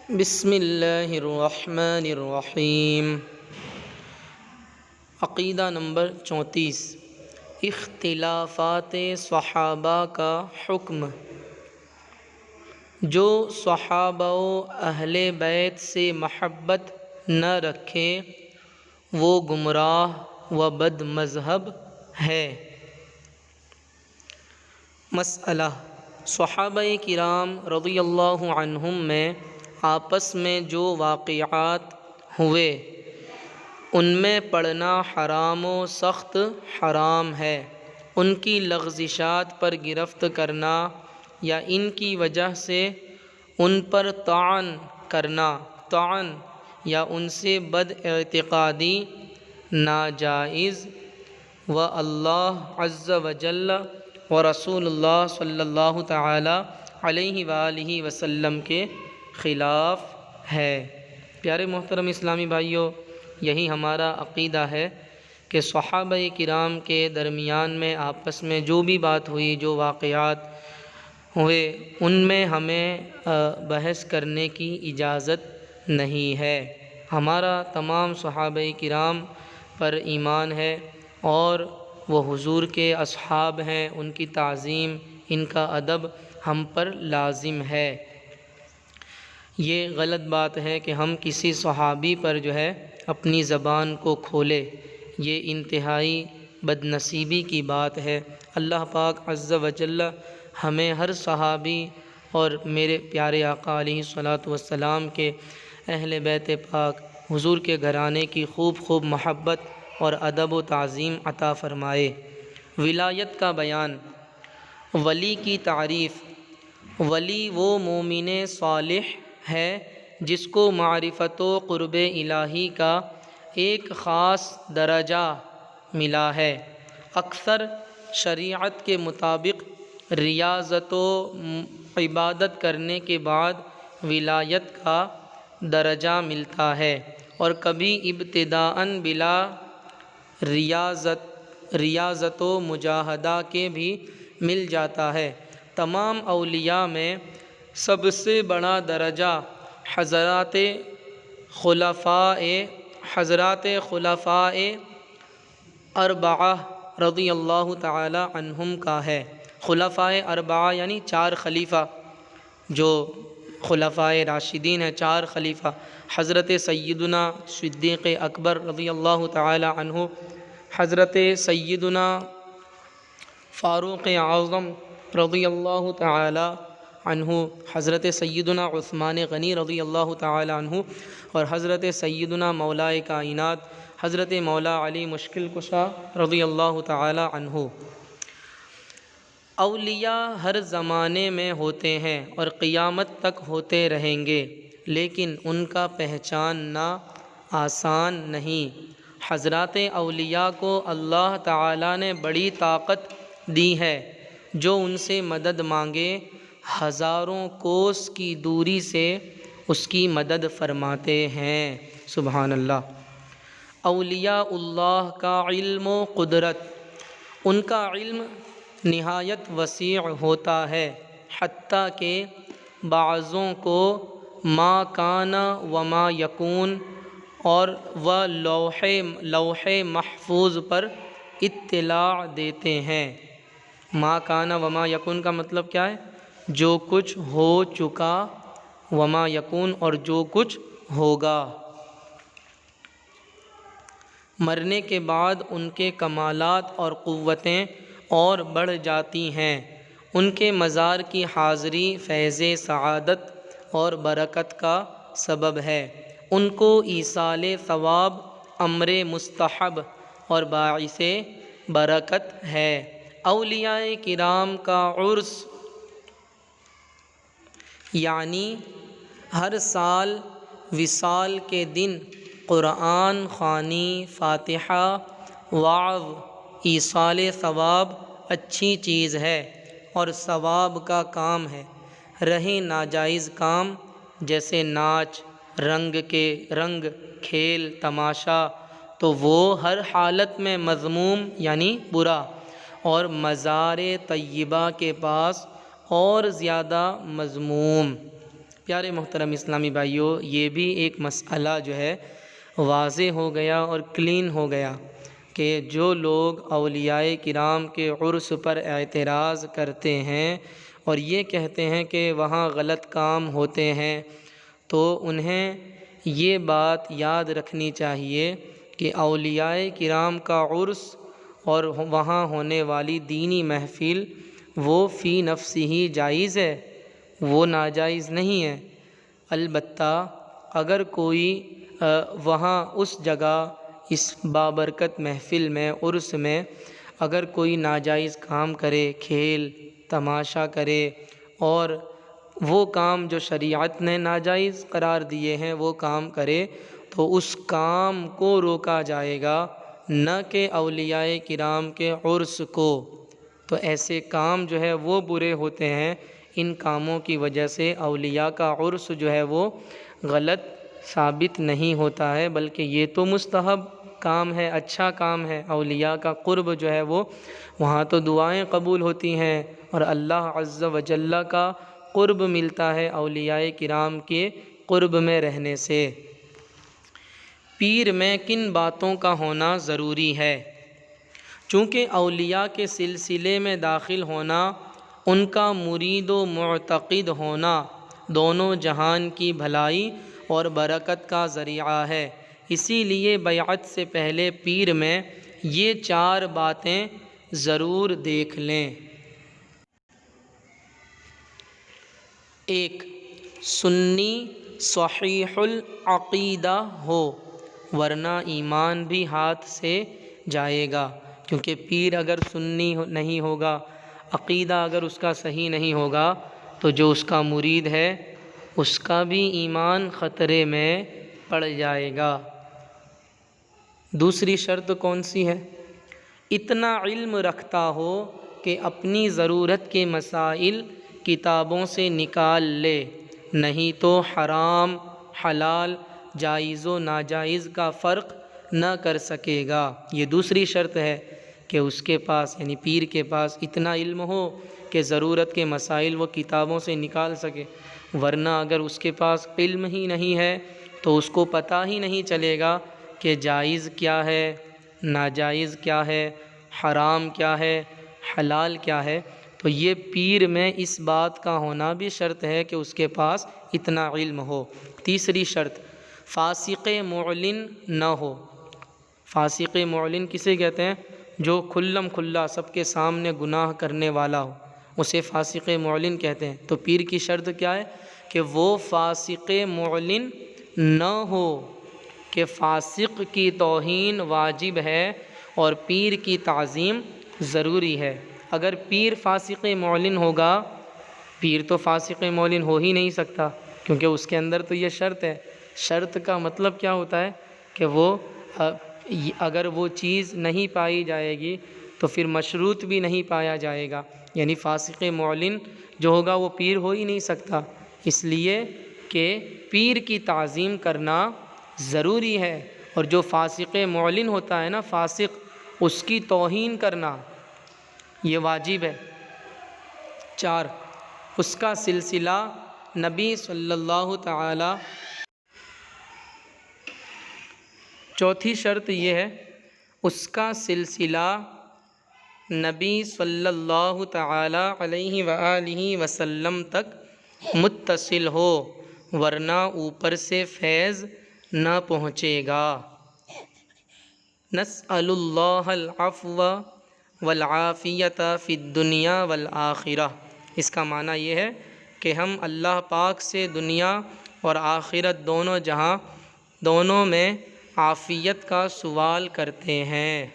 بسم اللہ الرحمن الرحیم۔ عقیدہ نمبر 34، اختلافات صحابہ کا حکم۔ جو صحابہ و اہل بیت سے محبت نہ رکھے وہ گمراہ و بد مذہب ہے۔ مسئلہ: صحابہ کرام رضی اللہ عنہم میں آپس میں جو واقعات ہوئے ان میں پڑھنا حرام و سخت حرام ہے۔ ان کی لغزشات پر گرفت کرنا یا ان کی وجہ سے ان پر طعن کرنا یا ان سے بد اعتقادی ناجائز، و اللہ عز و جل و رسول اللہ صلی اللہ تعالی علیہ وآلہ وسلم کے خلاف ہے۔ پیارے محترم اسلامی بھائیوں، یہی ہمارا عقیدہ ہے کہ صحابہ کرام کے درمیان میں آپس میں جو بھی بات ہوئی، جو واقعات ہوئے، ان میں ہمیں بحث کرنے کی اجازت نہیں ہے۔ ہمارا تمام صحابہ کرام پر ایمان ہے اور وہ حضور کے اصحاب ہیں، ان کی تعظیم، ان کا ادب ہم پر لازم ہے۔ یہ غلط بات ہے کہ ہم کسی صحابی پر اپنی زبان کو کھولے، یہ انتہائی بد نصیبی کی بات ہے۔ اللہ پاک عز و جل ہمیں ہر صحابی اور میرے پیارے آقا علیہ الصلاۃ والسلام کے اہل بیت پاک حضور کے گھرانے کی خوب محبت اور ادب و تعظیم عطا فرمائے۔ ولایت کا بیان۔ ولی کی تعریف۔ ولی وہ مومن صالح ہے جس کو معرفت و قرب الہی کا ایک خاص درجہ ملا ہے۔ اکثر شریعت کے مطابق ریاضت و عبادت کرنے کے بعد ولایت کا درجہ ملتا ہے، اور کبھی ابتداءً بلا ریاضت و مجاہدہ کے بھی مل جاتا ہے۔ تمام اولیاء میں سب سے بڑا درجہ حضرات خلفاء اربعہ رضی اللہ تعالی عنہم کا ہے۔ خلفاء اربعہ یعنی 4 خلیفہ، جو خلفاء راشدین ہیں، 4 خلیفہ: حضرت سیدنا صدیق اکبر رضی اللہ تعالی عنہ، حضرت سیدنا فاروق اعظم رضی اللہ تعالی عنہ، حضرت سیدنا عثمان غنی رضی اللہ تعالی عنہ، اور حضرت سیدنا مولائے کائنات حضرت مولا علی مشکل کشا رضی اللہ تعالی عنہ۔ اولیاء ہر زمانے میں ہوتے ہیں اور قیامت تک ہوتے رہیں گے، لیکن ان کا پہچاننا آسان نہیں۔ حضرات اولیاء کو اللہ تعالی نے بڑی طاقت دی ہے۔ جو ان سے مدد مانگے ہزاروں کوس کی دوری سے اس کی مدد فرماتے ہیں۔ سبحان اللہ۔ اولیاء اللہ کا علم و قدرت۔ ان کا علم نہایت وسیع ہوتا ہے، حتیٰ کہ بعضوں کو ما کان و ما یکون اور لوح محفوظ پر اطلاع دیتے ہیں۔ ما کان و ما یکون کا مطلب کیا ہے؟ جو کچھ ہو چکا، وما یکون اور جو کچھ ہوگا۔ مرنے کے بعد ان کے کمالات اور قوتیں اور بڑھ جاتی ہیں۔ ان کے مزار کی حاضری فیض سعادت اور برکت کا سبب ہے۔ ان کو ایصال ثواب امر مستحب اور باعث برکت ہے۔ اولیاء کرام کا عرس یعنی ہر سال وصال کے دن قرآن خوانی، فاتحہ، وعظ، ایصال ثواب اچھی چیز ہے اور ثواب کا کام ہے۔ رہے ناجائز کام جیسے ناچ، رنگ، کھیل، تماشا، تو وہ ہر حالت میں مذموم یعنی برا، اور مزار طیبہ کے پاس اور زیادہ مذموم۔ پیارے محترم اسلامی بھائیوں، یہ بھی ایک مسئلہ جو ہے واضح ہو گیا اور کلین ہو گیا کہ جو لوگ اولیاء کرام کے عرس پر اعتراض کرتے ہیں اور یہ کہتے ہیں کہ وہاں غلط کام ہوتے ہیں، تو انہیں یہ بات یاد رکھنی چاہیے کہ اولیاء کرام کا عرس اور وہاں ہونے والی دینی محفل وہ فی نفس ہی جائز ہے، وہ ناجائز نہیں ہے۔ البتہ اگر کوئی وہاں اس جگہ اس بابرکت محفل میں عرس میں اگر کوئی ناجائز کام کرے، کھیل تماشا کرے اور وہ کام جو شریعت نے ناجائز قرار دیے ہیں وہ کام کرے، تو اس کام کو روکا جائے گا، نہ کہ اولیاء کرام کے عرس کو۔ تو ایسے کام جو ہے وہ برے ہوتے ہیں، ان کاموں کی وجہ سے اولیاء کا عرس جو ہے وہ غلط ثابت نہیں ہوتا ہے، بلکہ یہ تو مستحب کام ہے، اچھا کام ہے۔ اولیاء کا قرب جو ہے وہ وہاں تو دعائیں قبول ہوتی ہیں اور اللہ عز و جل کا قرب ملتا ہے اولیاء کرام کے قرب میں رہنے سے۔ پیر میں کن باتوں کا ہونا ضروری ہے؟ چونکہ اولیاء کے سلسلے میں داخل ہونا، ان کا مرید و معتقد ہونا دونوں جہان کی بھلائی اور برکت کا ذریعہ ہے، اسی لیے بیعت سے پہلے پیر میں یہ 4 باتیں ضرور دیکھ لیں۔ 1. سنی صحیح العقیدہ ہو، ورنہ ایمان بھی ہاتھ سے جائے گا، کیونکہ پیر اگر سنی نہیں ہوگا، عقیدہ اگر اس کا صحیح نہیں ہوگا، تو جو اس کا مرید ہے اس کا بھی ایمان خطرے میں پڑ جائے گا۔ دوسری شرط کون سی ہے؟ اتنا علم رکھتا ہو کہ اپنی ضرورت کے مسائل کتابوں سے نکال لے، نہیں تو حرام حلال جائز و ناجائز کا فرق نہ کر سکے گا۔ یہ دوسری شرط ہے کہ اس کے پاس یعنی پیر کے پاس اتنا علم ہو کہ ضرورت کے مسائل وہ کتابوں سے نکال سکے، ورنہ اگر اس کے پاس علم ہی نہیں ہے تو اس کو پتہ ہی نہیں چلے گا کہ جائز کیا ہے، ناجائز کیا ہے، حرام کیا ہے، حلال کیا ہے۔ تو یہ پیر میں اس بات کا ہونا بھی شرط ہے کہ اس کے پاس اتنا علم ہو۔ تیسری شرط، فاسق معلن نہ ہو۔ فاسق معلن کسے کہتے ہیں؟ جو کھلم کھلا سب کے سامنے گناہ کرنے والا ہو، اسے فاسق معلن کہتے ہیں۔ تو پیر کی شرط کیا ہے؟ کہ وہ فاسق معلن نہ ہو، کہ فاسق کی توہین واجب ہے اور پیر کی تعظیم ضروری ہے۔ اگر پیر فاسق معلن ہوگا، پیر تو فاسق معلن ہو ہی نہیں سکتا، کیونکہ اس کے اندر تو یہ شرط ہے۔ شرط کا مطلب کیا ہوتا ہے؟ کہ وہ اگر وہ چیز نہیں پائی جائے گی تو پھر مشروط بھی نہیں پایا جائے گا، یعنی فاسق معلن جو ہوگا وہ پیر ہو ہی نہیں سکتا، اس لیے کہ پیر کی تعظیم کرنا ضروری ہے، اور جو فاسق معلن ہوتا ہے نا، فاسق، اس کی توہین کرنا یہ واجب ہے۔ 4. اس کا سلسلہ نبی صلی اللہ تعالی۔ چوتھی شرط یہ ہے اس کا سلسلہ نبی صلی اللہ تعالی علیہ وآلہ وسلم تک متصل ہو، ورنہ اوپر سے فیض نہ پہنچے گا۔ نسأل اللہ العفو والعافیۃ فی الدنیا والآخرہ۔ اس کا معنی یہ ہے کہ ہم اللہ پاک سے دنیا اور آخرت دونوں جہاں دونوں میں عافیت کا سوال کرتے ہیں۔